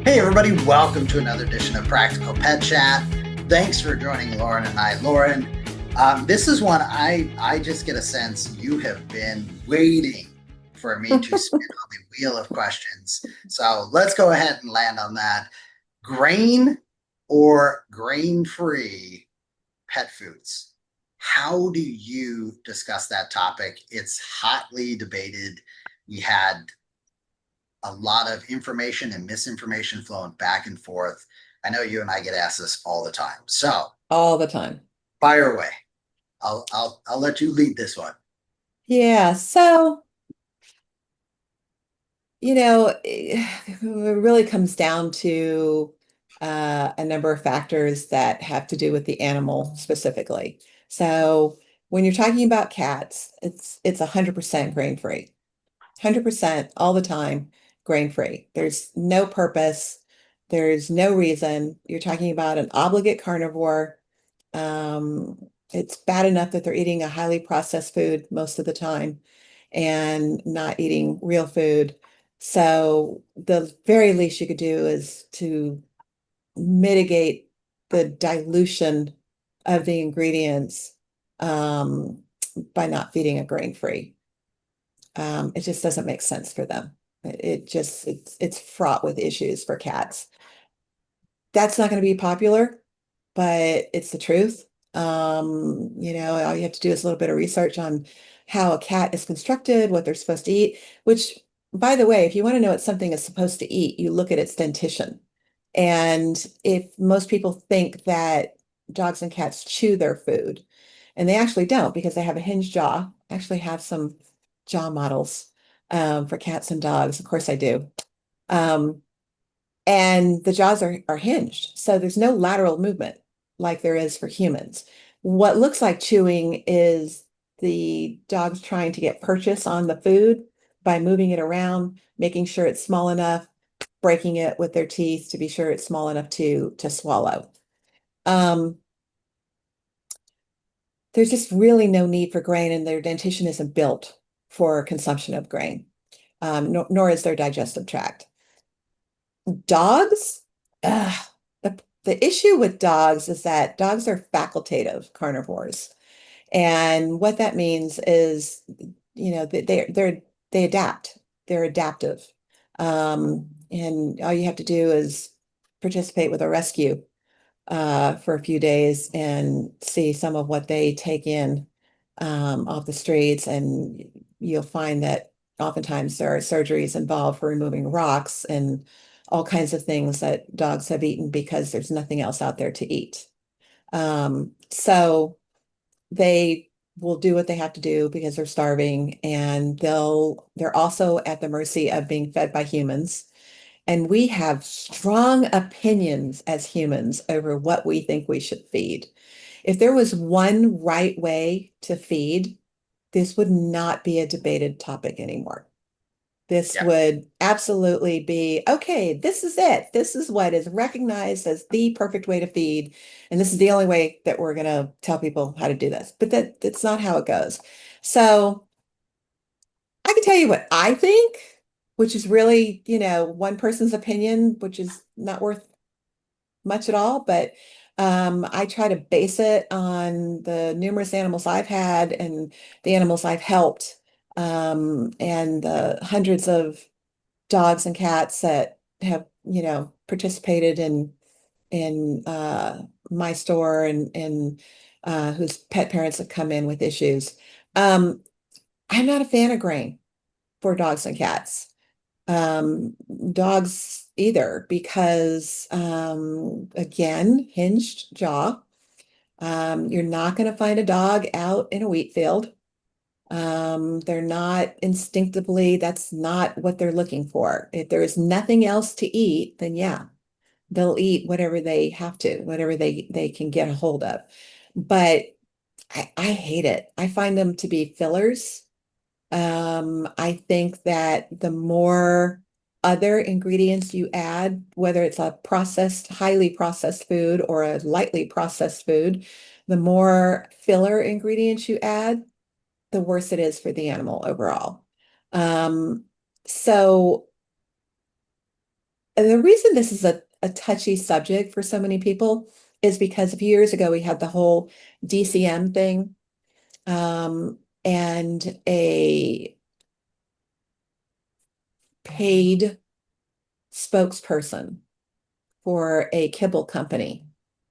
Hey, everybody, welcome to another edition of Practical Pet Chat. Thanks for joining Lorin and I. Lorin, this is one I just get a sense you have been waiting for me to spin on the wheel of questions. So let's go ahead and land on that. Grain or grain-free pet foods? How do you discuss that topic? It's hotly debated. We had a lot of information and misinformation flowing back and forth. I know you and I get asked this all the time. So All the time. fire away. I'll let you lead this one. Yeah. So, it really comes down to a number of factors that have to do with the animal specifically. So when you're talking about cats, it's 100% grain-free. 100% all the time grain-free. There's no purpose. There's no reason. You're talking about an obligate carnivore. It's bad enough that they're eating a highly processed food most of the time and not eating real food. So the very least you could do is to mitigate the dilution of the ingredients um, by not feeding a grain-free. It just doesn't make sense for them. It's fraught with issues for cats. That's not going to be popular, but it's the truth. All you have to do is a little bit of research on how a cat is constructed, what they're supposed to eat, which, by the way, if you want to know what something is supposed to eat, you look at its dentition. And if most people think that dogs and cats chew their food, and they actually don't because they have a hinged jaw. I actually have some jaw models for cats and dogs. Of course I do. Um, and the jaws are hinged. So there's no lateral movement like there is for humans. What looks like chewing is the dogs trying to get purchase on the food by moving it around, making sure it's small enough, breaking it with their teeth to be sure it's small enough to swallow. Um, there's just really no need for grain, and their dentition isn't built for consumption of grain, nor is their digestive tract. Dogs, the issue with dogs is that dogs are facultative carnivores. And what that means is, they adapt. They're adaptive. And all you have to do is participate with a rescue for a few days and see some of what they take in off the streets. And you'll find that oftentimes there are surgeries involved for removing rocks and all kinds of things that dogs have eaten because there's nothing else out there to eat. So they will do what they have to do because they're starving, and they're also at the mercy of being fed by humans. And we have strong opinions as humans over what we think we should feed. If there was one right way to feed, this would not be a debated topic anymore. This Yeah. would absolutely be, okay, this is it. This is what is recognized as the perfect way to feed. And this is the only way that we're going to tell people how to do this. But that's not how it goes. So I can tell you what I think, which is really, one person's opinion, which is not worth much at all. But I try to base it on the numerous animals I've had and the animals I've helped, and the hundreds of dogs and cats that have, participated in my store and whose pet parents have come in with issues. Um, I'm not a fan of grain for dogs and cats. Dogs either, because again, hinged jaw. You're not going to find a dog out in a wheat field. They're not instinctively, that's not what they're looking for. If there is nothing else to eat, then yeah, they'll eat whatever they have to, whatever they can get a hold of. But I hate it. I find them to be fillers. I think that the more other ingredients you add, whether it's a processed, highly processed food or a lightly processed food, the more filler ingredients you add, the worse it is for the animal overall. Um, so the reason this is a touchy subject for so many people is because a few years ago we had the whole DCM thing, and a paid spokesperson for a kibble company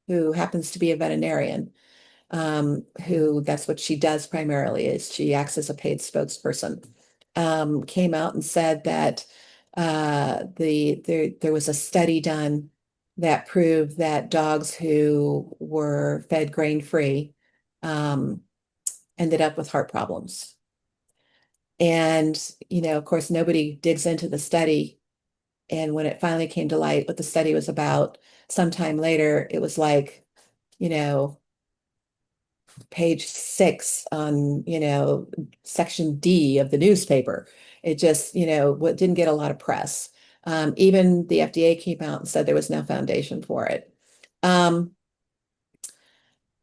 who happens to be a veterinarian, who that's what she does primarily is she acts as a paid spokesperson, came out and said that there was a study done that proved that dogs who were fed grain-free um, ended up with heart problems. And, of course, nobody digs into the study. And when it finally came to light what the study was about, sometime later, it was like, you know, page 6 on, section D of the newspaper. It just, what didn't get a lot of press. Even the FDA came out and said there was no foundation for it. But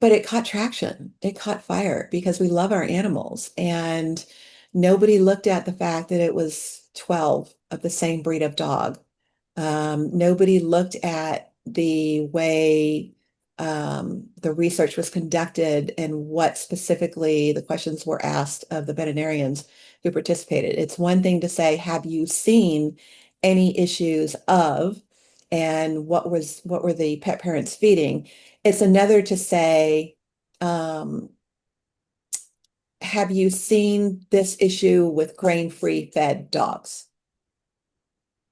it caught traction. It caught fire because we love our animals. And nobody looked at the fact that it was 12 of the same breed of dog. Nobody looked at the way the research was conducted and what specifically the questions were asked of the veterinarians who participated. It's one thing to say, have you seen any issues of, and what were the pet parents feeding? It's another to say, have you seen this issue with grain-free fed dogs?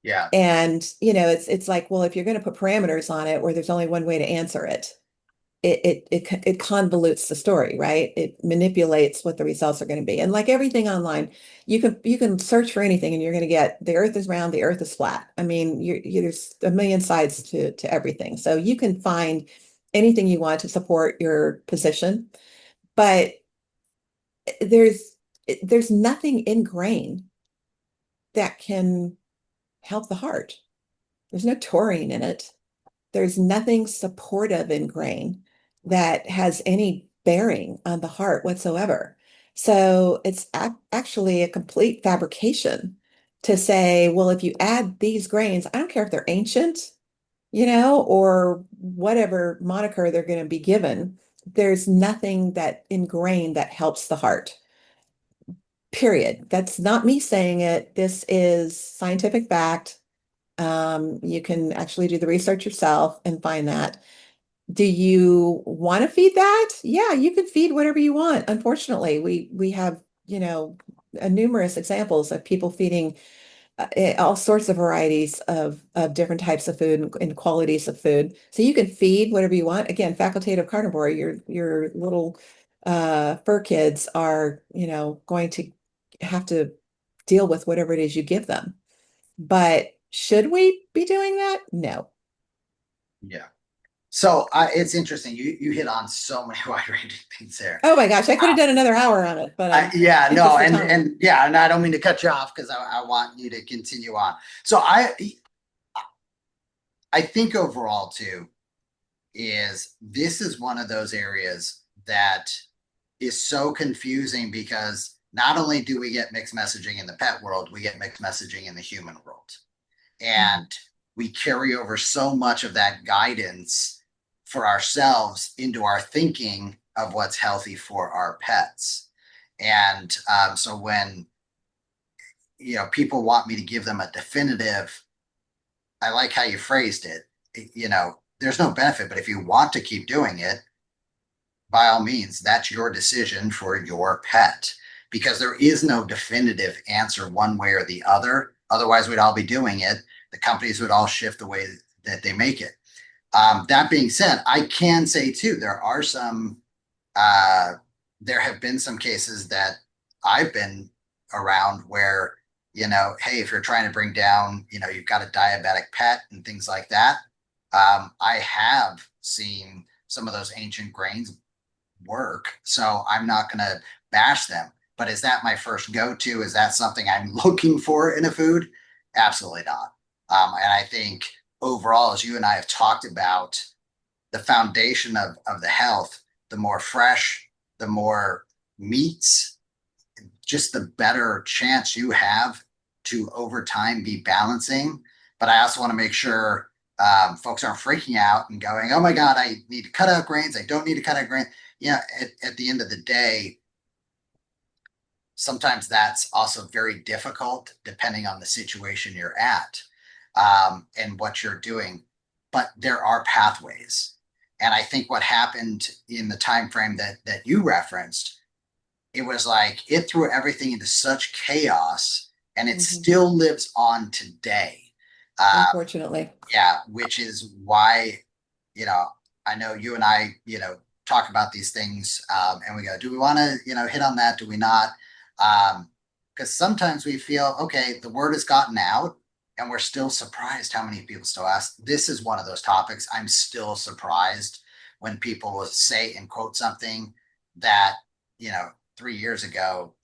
Yeah. And, it's like, well, if you're going to put parameters on it where there's only one way to answer it, it convolutes the story, right? It manipulates what the results are going to be. And like everything online, you can search for anything and you're going to get the earth is round, the earth is flat. I mean, there's a million sides to everything. So you can find anything you want to support your position, but there's there's nothing in grain that can help the heart. There's no taurine in it. There's nothing supportive in grain that has any bearing on the heart whatsoever. So it's actually a complete fabrication to say, well, if you add these grains, I don't care if they're ancient, or whatever moniker they're going to be given, there's nothing that in grain that helps the heart. Period. That's not me saying it. This is scientific fact. You can actually do the research yourself and find that. Do you want to feed that? Yeah, you can feed whatever you want. Unfortunately, we have, numerous examples of people feeding all sorts of varieties of different types of food and qualities of food. So you can feed whatever you want. Again, facultative carnivore, your little fur kids are, going to have to deal with whatever it is you give them. But should we be doing that? No. Yeah. So it's interesting. You hit on so many wide-ranging things there. Oh my gosh, I could have done another hour on it, but Yeah, no, interest of time. and yeah, and I don't mean to cut you off because I want you to continue on. So I think overall too is this is one of those areas that is so confusing because not only do we get mixed messaging in the pet world, we get mixed messaging in the human world. And we carry over so much of that guidance for ourselves into our thinking of what's healthy for our pets. And so when people want me to give them a definitive, I like how you phrased it, there's no benefit, but if you want to keep doing it, by all means, that's your decision for your pet, because there is no definitive answer one way or the other. Otherwise, we'd all be doing it. The companies would all shift the way that they make it. That being said, I can say too, there have been some cases that I've been around where, hey, if you're trying to bring down, you've got a diabetic pet and things like that. I have seen some of those ancient grains work. So I'm not going to bash them. But is that my first go-to? Is that something I'm looking for in a food? Absolutely not. And I think overall, as you and I have talked about, the foundation of the health, the more fresh, the more meats, just the better chance you have to over time be balancing. but I also want to make sure folks aren't freaking out and going, oh my God, I need to cut out grains. I don't need to cut out grains. Yeah, at the end of the day, sometimes that's also very difficult depending on the situation you're at and what you're doing. But there are pathways. And I think what happened in the time frame that you referenced, it was like it threw everything into such chaos and it Mhm. still lives on today. Unfortunately. Yeah, which is why, you know, I know you and I, talk about these things and we go, do we want to, hit on that? Do we not? Because sometimes we feel, okay, the word has gotten out and we're still surprised how many people still ask. This is one of those topics. I'm still surprised when people will say and quote something that, 3 years ago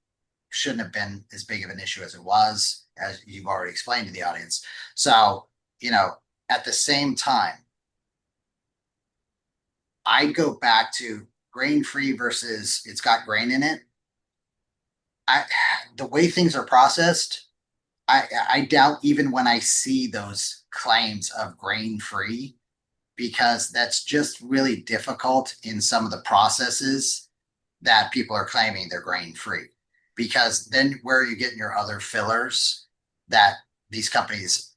shouldn't have been as big of an issue as it was, as you've already explained to the audience. So, you know, at the same time, I go back to grain free versus it's got grain in it. I the way things are processed, I doubt even when I see those claims of grain free, because that's just really difficult in some of the processes that people are claiming they're grain free. Because then where are you getting your other fillers that these companies,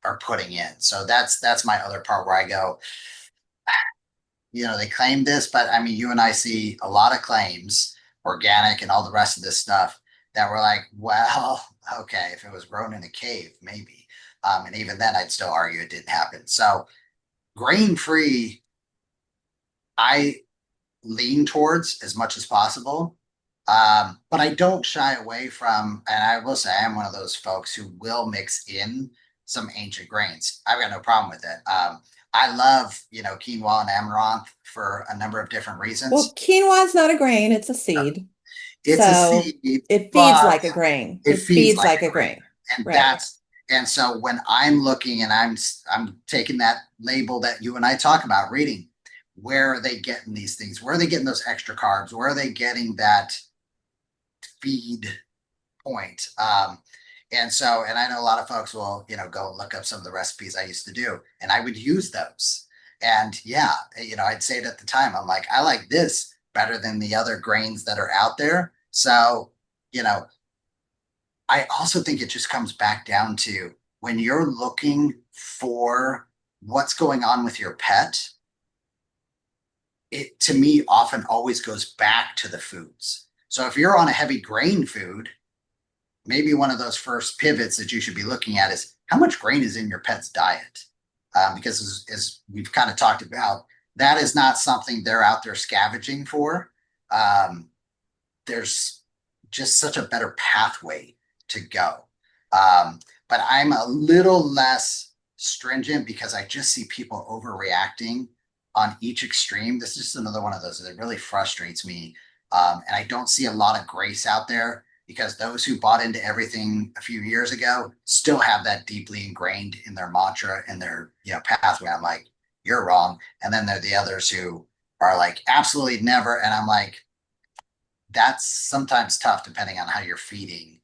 are putting in? So that's my other part where I go, they claim this, but I mean, you and I see a lot of claims, organic and all the rest of this stuff that we're like, well, okay, if it was grown in a cave, maybe. And even then, I'd still argue it didn't happen. So grain free, I lean towards as much as possible. But I don't shy away from, and I will say I am one of those folks who will mix in some ancient grains. I've got no problem with it. I love, quinoa and amaranth for a number of different Well, reasons. quinoa is not a grain, it's a seed. It's a So seed, it feeds but like a grain. it It feeds feeds like like a a grain. grain. And Right. so when I'm looking and I'm taking that label that you and I talk about reading, where are they getting these things? Where are they getting those extra carbs? Where are they getting that feed point? And I know a lot of folks will, go and look up some of the recipes I used to do, and I would use those. And yeah, I'd say it at the time. I'm like, I like this better than the other grains that are out there. So, you know, I also think it just comes back down to when you're looking for what's going on with your pet, it to me often always goes back to the foods. So if you're on a heavy grain food, maybe one of those first pivots that you should be looking at is how much grain is in your pet's diet. Because as we've kind of talked about, that is not something they're out there scavenging for. Um, there's just such a better pathway to go. But I'm a little less stringent because I just see people overreacting on each extreme. This is just another one of those that really frustrates me. And I don't see a lot of grace out there because those who bought into everything a few years ago still have that deeply ingrained in their mantra and their pathway. I'm like, you're wrong. And then there are the others who are like, absolutely never. And I'm like, that's sometimes tough depending on how you're feeding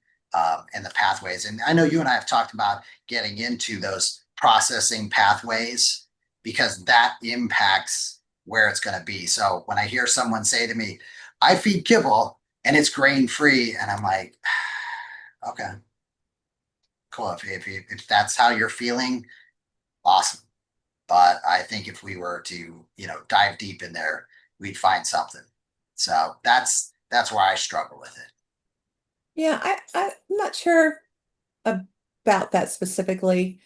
and the pathways. And I know you and I have talked about getting into those processing pathways because that impacts where it's going to be. So when I hear someone say to me, I feed kibble and it's grain free, and I'm like, okay, cool. If that's how you're feeling, awesome. But I think if we were to, dive deep in there, we'd find something. So that's why I struggle with it. Yeah, I'm not sure about that specifically,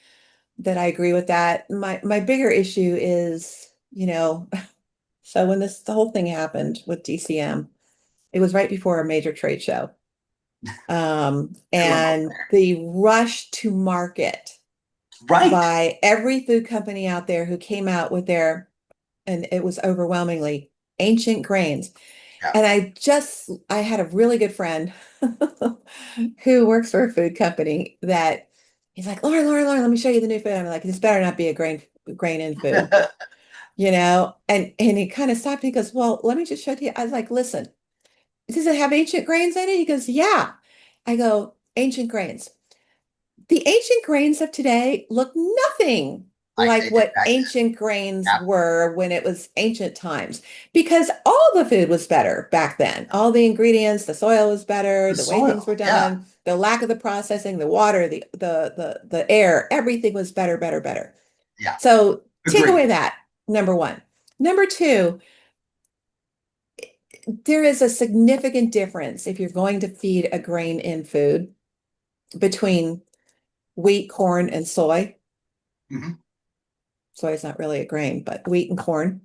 that I agree with that. My bigger issue is, so when the whole thing happened with DCM, it was right before a major trade show. And the rush to market Right. by every food company out there who came out with and it was overwhelmingly ancient grains. Yeah. And I had a really good friend who works for a food company that he's like, Lauren, let me show you the new food. I'm like, this better not be a grain in food, and he kind of stopped. He goes, well, let me just show you. I was like, listen, does it have ancient grains in it? He goes, yeah. I go, ancient grains. The ancient grains of today look nothing like like they did what back then. ancient grains Yeah. were when it was ancient times, because all the food was better back then. All the ingredients, the soil was better, The the way things were soil. Yeah. done, the lack of the processing, the water, the air, everything was better, better, better. Yeah. So take away Agreed. that, number one. Number two, there is a significant difference if you're going to feed a grain in food between wheat, corn, and soy. Mhm. Soy is not really a grain, but wheat and corn.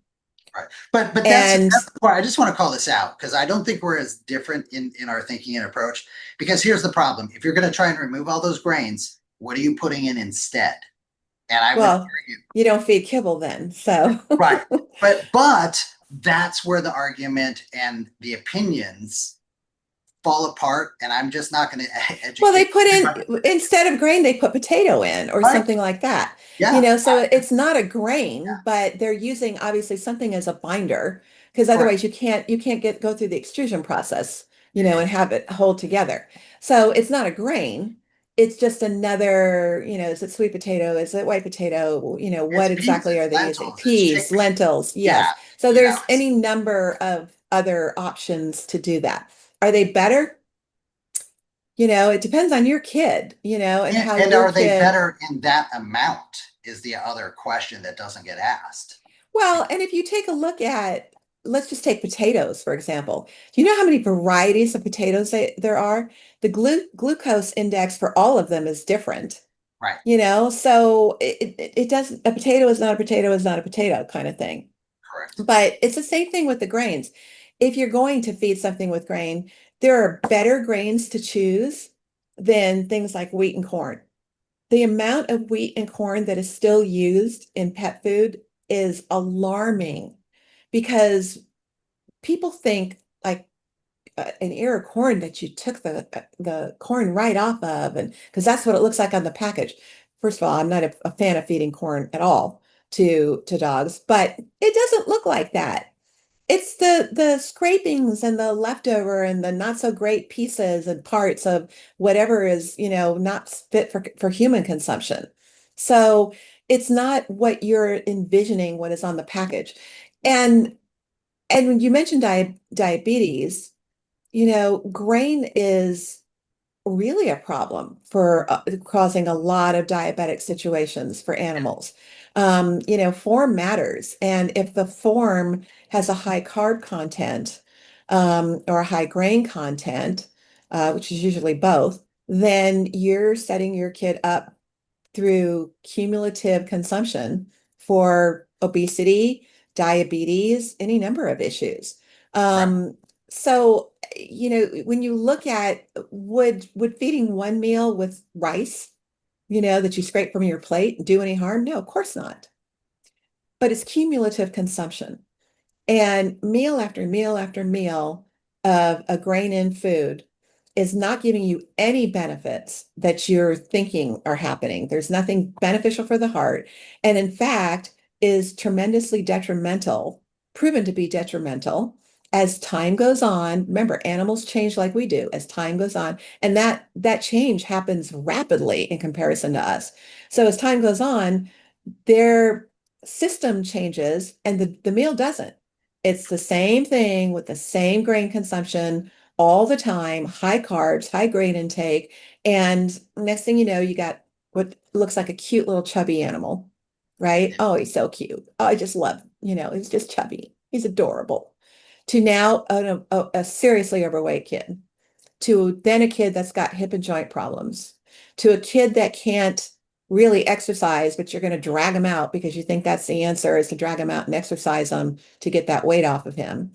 Right. But And that's the part. I just want to call this out because I don't think we're as different in our thinking and approach. Because here's the problem: if you're going to try and remove all those grains, what are you putting in instead? And I would well, argue, you don't feed kibble then. So right. But that's where the argument and the opinions fall apart. And I'm just not going to well, they educate put everybody. in instead of grain, they put potato in or Right? something like that. Yeah. So it's not a grain, but they're using obviously something as a binder because Correct. otherwise you can't go through the extrusion process, and Exactly. have it hold together. So it's not a grain. It's just another, is it sweet potato? Is it white potato? What It's peas, exactly are it's they using? lentils, it's Peas, chickpeas. lentils, Yeah. yes. So You know, there's it's any number of other options to do that. Are they better? It depends on your kid, and how and your are they kid, better in that amount is the other question that doesn't get asked. well, and if you take a look at, let's just take potatoes, for example. Do you know how many varieties of potatoes there are? The glucose index for all of them is different, Right. so it doesn't, a potato is not a potato is not a potato kind of thing. Correct. But it's the same thing with the grains. If you're going to feed something with grain, there are better grains to choose than things like wheat and corn. The amount of wheat and corn that is still used in pet food is alarming because people think like an ear of corn that you took the corn right off of, and because that's what it looks like on the package. First of all, I'm not a fan of feeding corn at all to dogs, but it doesn't look like that. It's the scrapings and the leftover and the not so great pieces and parts of whatever is, not fit for human consumption. So it's not what you're envisioning what is on the package. And when you mentioned diabetes, grain is really a problem for causing a lot of diabetic situations for animals. Form matters. And if the form has a high carb content or a high grain content, which is usually both, then you're setting your kid up through cumulative consumption for obesity, diabetes, any number of issues. Right. So, when you look at would feeding one meal with rice, that you scrape from your plate do any harm? No, of course not. But it's cumulative consumption. And meal after meal after meal of a grain in food is not giving you any benefits that you're thinking are happening. There's nothing beneficial for the heart. And in fact, is tremendously detrimental, proven to be detrimental as time goes on. Remember, animals change like we do as time goes on. And that change happens rapidly in comparison to us. So as time goes on, their system changes and the meal doesn't. It's the same thing with the same grain consumption all the time, high carbs, high grain intake. And next thing you know, you got what looks like a cute little chubby animal, right? Yeah. Oh, he's so cute. Oh, I just love, he's just chubby. He's adorable. To now a seriously overweight kid, to then a kid that's got hip and joint problems, to a kid that can't really exercise, but you're going to drag him out because you think that's the answer is to drag him out and exercise him to get that weight off of him,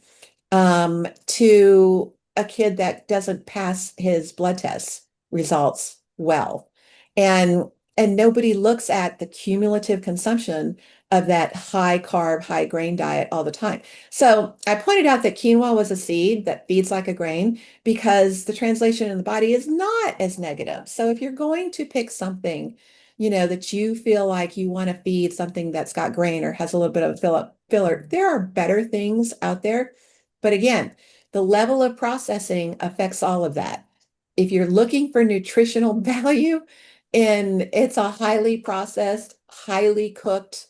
to a kid that doesn't pass his blood test results well. And nobody looks at the cumulative consumption of that high carb, high grain diet all the time. So I pointed out that quinoa was a seed that feeds like a grain because the translation in the body is not as negative. So if you're going to pick something, that you feel like you want to feed something that's got grain or has a little bit of filler, there are better things out there. But again, the level of processing affects all of that. If you're looking for nutritional value, And it's a highly processed, highly cooked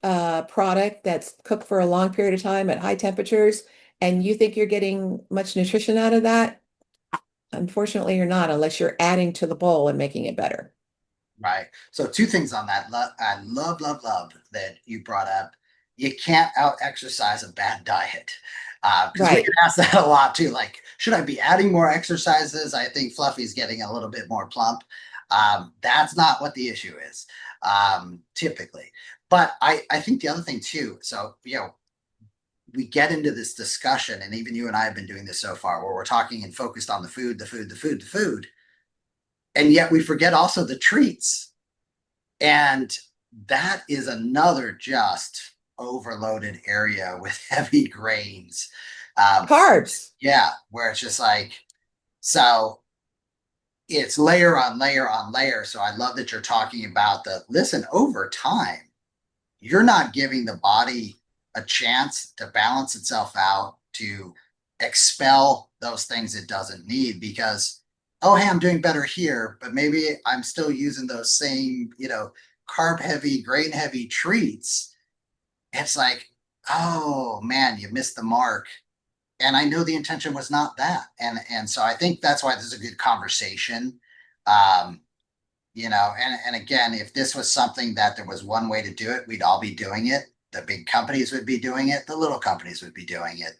product that's cooked for a long period of time at high temperatures, and you think you're getting much nutrition out of that, unfortunately, you're not unless you're adding to the bowl and making it better. Right. So two things on that. I love that you brought up. You can't out exercise a bad diet. Because we get Right. asked that a lot too. Like, should I be adding more exercises? I think Fluffy's getting a little bit more plump. That's not what the issue is, typically. But I think the other thing too, so we get into this discussion, and even you and I have been doing this so far, where we're talking and focused on the food, the food, the food, the food, and yet we forget also the treats. And that is another just overloaded area with heavy grains. Carbs. Yeah, where it's just like, so it's layer on layer on layer. So I love that you're talking about listen, over time, you're not giving the body a chance to balance itself out, to expel those things it doesn't need because, oh, hey, I'm doing better here, but maybe I'm still using those same, carb heavy, grain heavy treats. It's like, oh man, you missed the mark. And I know the intention was not that. And so I think that's why this is a good conversation. Um, and again, if this was something that there was one way to do it, we'd all be doing it. The big companies would be doing it, the little companies would be doing it.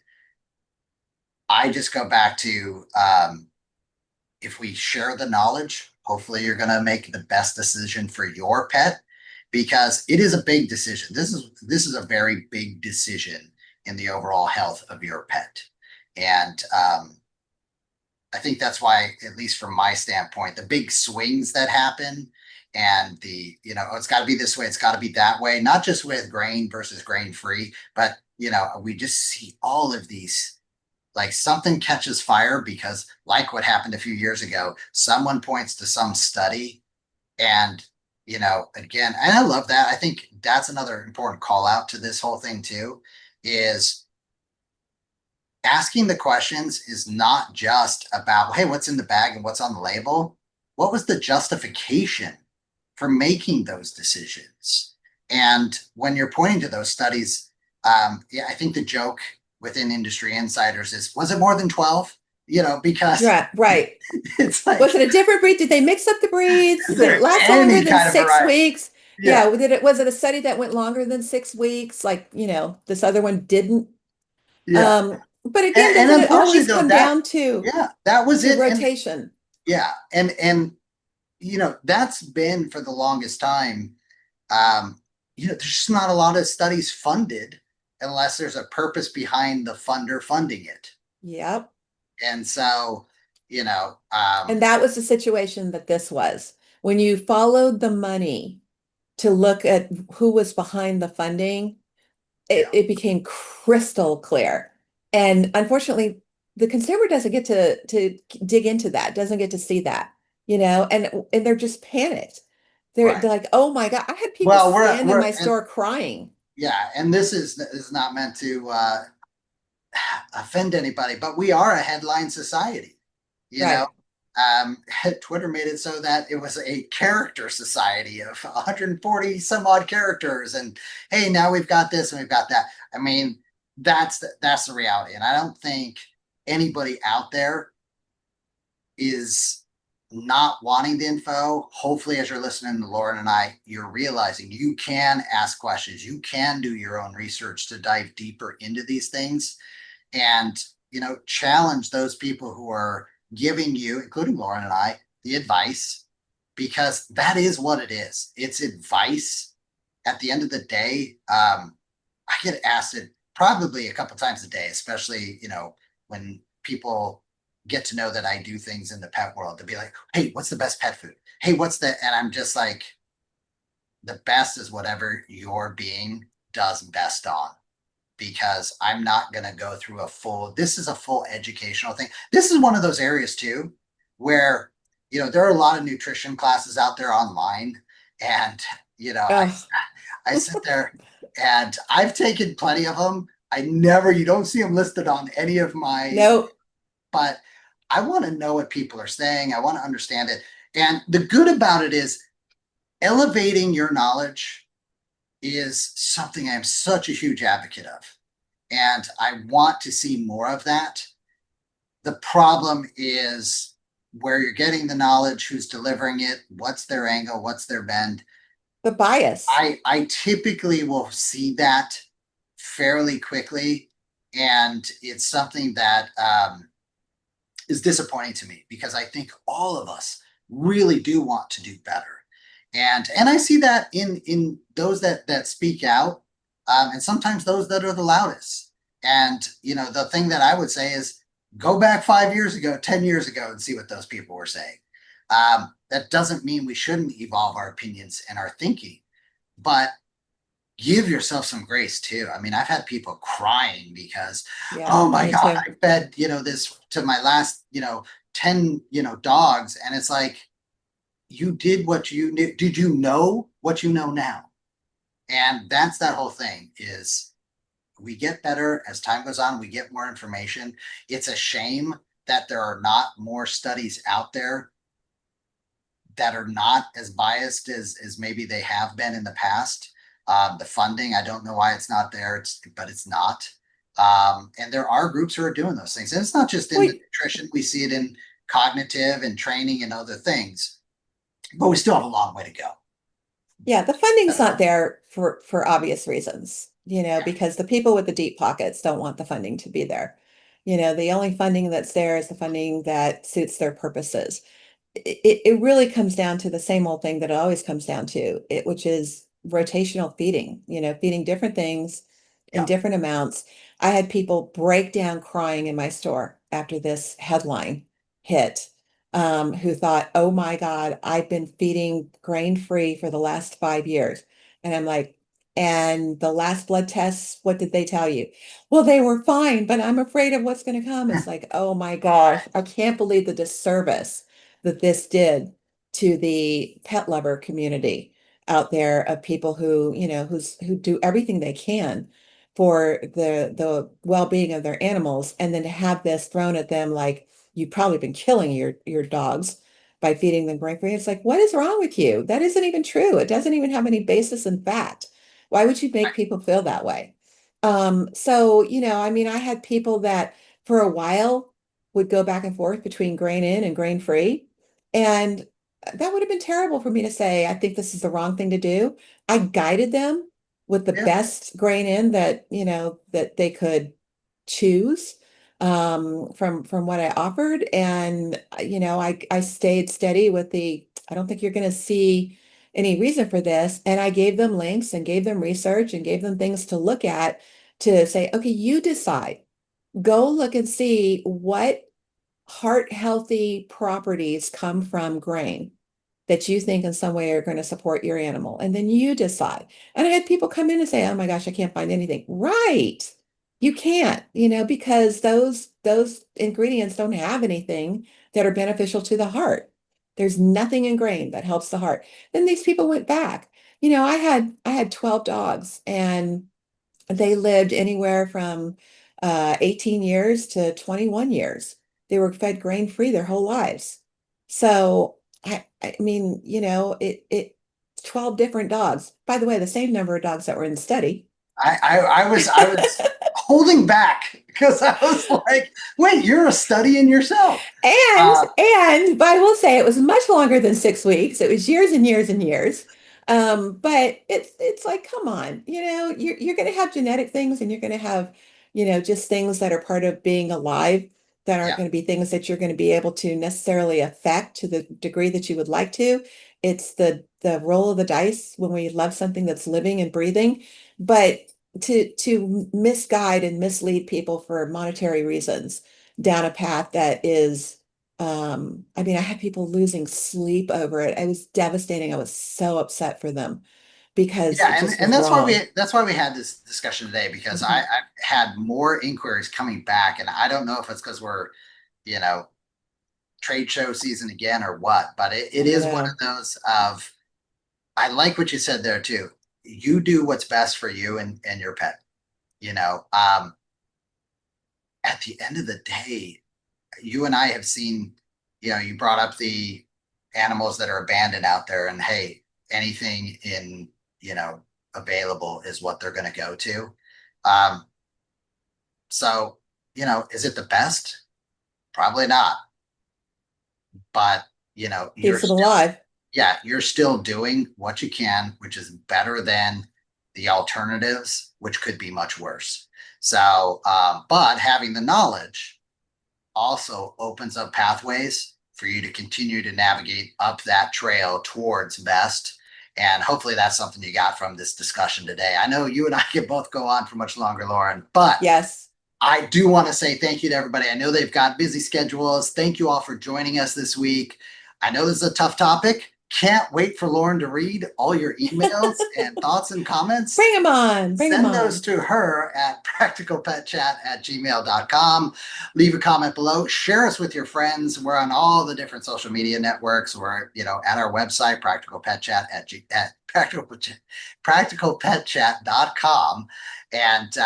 I just go back to if we share the knowledge, hopefully you're going to make the best decision for your pet because it is a big decision. This is a very big decision in the overall health of your pet. And I think that's why, at least from my standpoint, the big swings that happen and oh, it's got to be this way, it's got to be that way, not just with grain versus grain free, but, we just see all of these, like something catches fire because, like what happened a few years ago, someone points to some study and, again, and I love that. I think that's another important call out to this whole thing too, is asking the questions is not just about, hey, what's in the bag and what's on the label? What was the justification for making those decisions? And when you're pointing to those studies, yeah, I think the joke within industry insiders is, was it more than 12? Because Right. it's like, Was it a different breed? Did they mix up the breeds? is Did it there last longer any than kind of six variety? weeks? Yeah, Yeah, was it a study that went longer than 6 weeks? Like, this other one didn't. yeah. But again, And doesn't it unfortunately always though, come down to yeah, that was it. And rotation? yeah, and that's been for the longest time. Um, there's just not a lot of studies funded unless there's a purpose behind the funder funding it. Yep. And so, And that was the situation that this was. When you followed the money to look at who was behind the funding, yeah, it became crystal clear. And unfortunately, the consumer doesn't get to dig into that, doesn't get to see that, and they're just panicked. They're right. like, oh my God, I had people Well, stand in we're my and store crying. yeah, and this is not meant to offend anybody, but we are a headline society. You know, Right. Twitter made it so that it was a character society of 140 some odd characters, and hey, now we've got this and we've got that. I mean, that's the reality, and I don't think anybody out there is not wanting the info. Hopefully, as you're listening to Lauren and I, you're realizing you can ask questions, you can do your own research to dive deeper into these things and challenge those people who are giving you, including Lauren and I, the advice, because that is what it is. It's advice. At the end of the day, I get asked it probably a couple times a day, especially when people get to know that I do things in the pet world. To be like, hey, what's the best pet food? Hey, what's the? And I'm just like, the best is whatever your being does best on, because I'm not going to go through this is a full educational thing. This is one of those areas too, where, there are a lot of nutrition classes out there online. And, Oh, I sit there and I've taken plenty of them. You don't see them listed on any of my, no. but I want to know what people are saying. I want to understand it. And the good about it is elevating your knowledge is something I'm such a huge advocate of. And I want to see more of that. The problem is where you're getting the knowledge, who's delivering it, what's their angle, what's their bend. The bias. I typically will see that fairly quickly, and it's something that is disappointing to me because I think all of us really do want to do better, and I see that in those that speak out, and sometimes those that are the loudest. And the thing that I would say is go back 5 years ago, 10 years ago, and see what those people were saying. That doesn't mean we shouldn't evolve our opinions and our thinking, but give yourself some grace too. I mean, I've had people crying because, Yeah, oh my me God, too. I fed, this to my last, 10, dogs. And it's like, you did what you knew. Did you know what you know now? And that's that whole thing is we get better as time goes on, we get more information. It's a shame that there are not more studies out there that are not as biased as maybe they have been in the past. The funding, I don't know why it's not there, but it's not. And there are groups who are doing those things. And it's not just in Well, the nutrition, we see it in cognitive and training and other things, but we still have a long way to go. yeah, the funding's not there for obvious reasons, Yeah. because the people with the deep pockets don't want the funding to be there. The only funding that's there is the funding that suits their purposes. It really comes down to the same old thing that it always comes down to, which is rotational feeding, feeding different things in Yeah. different amounts. I had people break down crying in my store after this headline hit, who thought, oh my God, I've been feeding grain-free for the last 5 years. And I'm like, and the last blood tests, what did they tell you? Well, they were fine, but I'm afraid of what's going to come. It's like, oh my gosh, I can't believe the disservice that this did to the pet lover community out there of people who, who do everything they can for the well-being of their animals, and then to have this thrown at them like you've probably been killing your dogs by feeding them grain-free. It's like, what is wrong with you? That isn't even true. It doesn't even have any basis in fact. Why would you make people feel that way? So, I mean, I had people that for a while would go back and forth between grain in and grain free. And that would have been terrible for me to say, I think this is the wrong thing to do. I guided them with the Yeah. best grain in that, that they could choose, from what I offered. And, I stayed steady with I don't think you're going to see any reason for this. And I gave them links and gave them research and gave them things to look at to say, okay, you decide. Go look and see what heart healthy properties come from grain that you think in some way are going to support your animal. And then you decide. And I had people come in and say, oh my gosh, I can't find anything. Right. You can't, because those ingredients don't have anything that are beneficial to the heart. There's nothing in grain that helps the heart. Then these people went back. I had 12 dogs, and they lived anywhere from 18 years to 21 years. They were fed grain free their whole lives. So I mean, 12 different dogs. By the way, the same number of dogs that were in the study. I was holding back because I was like, wait, you're a study in yourself. And Uh, but I will say it was much longer than 6 weeks. It was years and years and years. But it's like, come on, you're going to have genetic things, and you're going to have, just things that are part of being alive that aren't yeah. going to be things that you're going to be able to necessarily affect to the degree that you would like to. It's the roll of the dice when we love something that's living and breathing. But to misguide and mislead people for monetary reasons down a path that is, I mean, I had people losing sleep over it. It was devastating. I was so upset for them because Yeah, it and just and was that's why we wrong. that's why we had this discussion today because I, Mhm. I had more inquiries coming back, and I don't know if it's because we're, you know, trade show season again or what, but it I is one know. of those of I like what you said there too. You do what's best for you and your pet. You know, at the end of the day, you and I have seen, you brought up the animals that are abandoned out there, and hey, anything in, available is what they're going to go to. Um, so, is it the best? Probably not. But, Keeps them alive. Yeah, you're still doing what you can, which is better than the alternatives, which could be much worse. So, but having the knowledge also opens up pathways for you to continue to navigate up that trail towards best. And hopefully that's something you got from this discussion today. I know you and I can both go on for much longer, Lorin, but yes, I do want to say thank you to everybody. I know they've got busy schedules. Thank you all for joining us this week. I know this is a tough topic. Can't wait for Lorin to read all your emails and thoughts and comments. Bring them on. Send those to her at practicalpetchat@gmail.com. Leave a comment below. Share us with your friends. We're on all the different social media networks. We're, at our website, practicalpetchat.com. And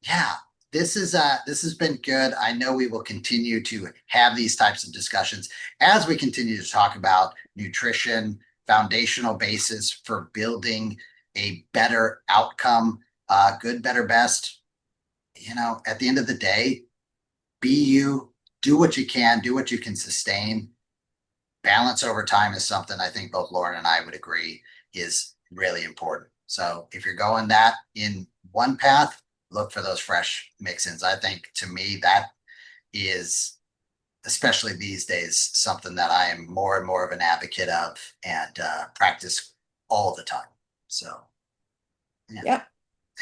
yeah, this has been good. I know we will continue to have these types of discussions as we continue to talk about nutrition, foundational basis for building a better outcome, good, better, best. At the end of the day, be you, do what you can, do what you can sustain. Balance over time is something I think both Lorin and I would agree is really important. So if you're going that in one path, look for those fresh mix-ins. I think, to me, that is, especially these days, something that I am more and more of an advocate of and practice all the time. So, yeah. Yep.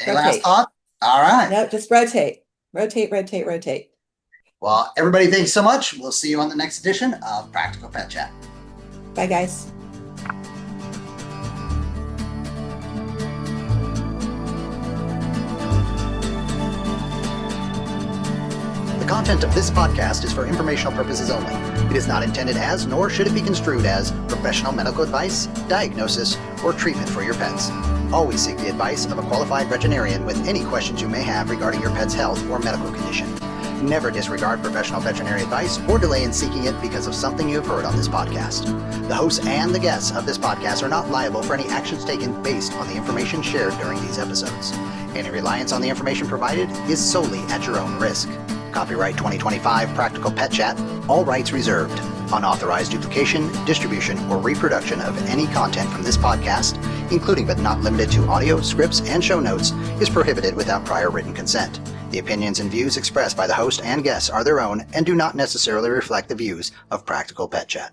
Any last thought? All right. No, just rotate. Rotate. Well, everybody, thanks so much. We'll see you on the next edition of Practical Pet Chat. Bye, guys. The content of this podcast is for informational purposes only. It is not intended as, nor should it be construed as, professional medical advice, diagnosis, or treatment for your pets. Always seek the advice of a qualified veterinarian with any questions you may have regarding your pet's health or medical condition. Never disregard professional veterinary advice or delay in seeking it because of something you have heard on this podcast. The hosts and the guests of this podcast are not liable for any actions taken based on the information shared during these episodes. Any reliance on the information provided is solely at your own risk. Copyright 2025 Practical Pet Chat, all rights reserved. Unauthorized duplication, distribution, or reproduction of any content from this podcast, including but not limited to audio, scripts, and show notes, is prohibited without prior written consent. The opinions and views expressed by the host and guests are their own and do not necessarily reflect the views of Practical Pet Chat.